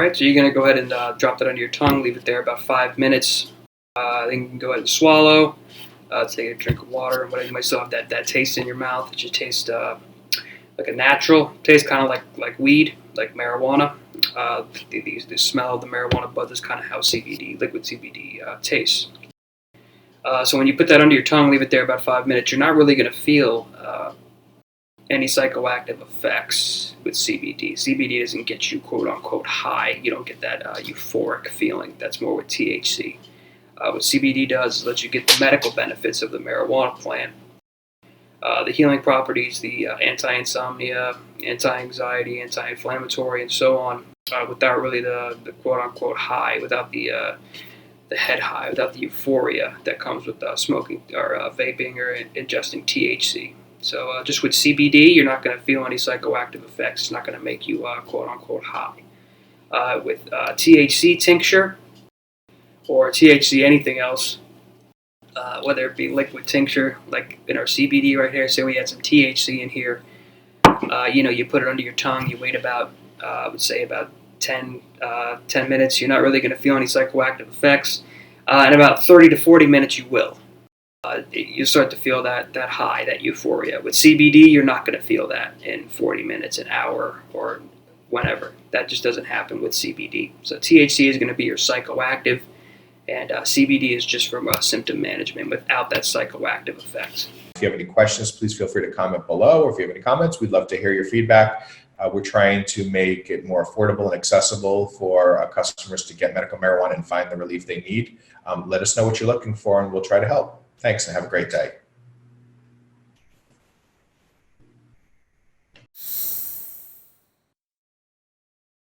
right, so you're going to go ahead and drop that under your tongue, leave it there about 5 minutes. Then you can go ahead and swallow. Take a drink of water, and whatever. You might still have that taste in your mouth. It should taste like a natural taste, kind of like weed, like marijuana. The smell of the marijuana bud is kind of how liquid CBD tastes. So when you put that under your tongue, leave it there about 5 minutes, you're not really going to feel any psychoactive effects with CBD. CBD doesn't get you quote unquote high. You don't get that euphoric feeling. That's more what THC. What CBD does is let you get the medical benefits of the marijuana plant. The healing properties, the anti-insomnia, anti-anxiety, anti-inflammatory, and so on, without really the quote-unquote high, without the head high, without the euphoria that comes with smoking or vaping or ingesting THC. So just with CBD, you're not going to feel any psychoactive effects. It's not going to make you quote-unquote high. With THC tincture or THC anything else, whether it be liquid tincture, like in our CBD right here, say we had some THC in here, you put it under your tongue, you wait about, I would say about 10 minutes, you're not really going to feel any psychoactive effects. In about 30 to 40 minutes, you will. You start to feel that high, that euphoria. With CBD, you're not going to feel that in 40 minutes, an hour, or whenever. That just doesn't happen with CBD. So THC is going to be your psychoactive, and CBD is just for symptom management without that psychoactive effect. If you have any questions, please feel free to comment below, or if you have any comments, we'd love to hear your feedback. We're trying to make it more affordable and accessible for customers to get medical marijuana and find the relief they need. Let us know what you're looking for, and we'll try to help. Thanks, and have a great day.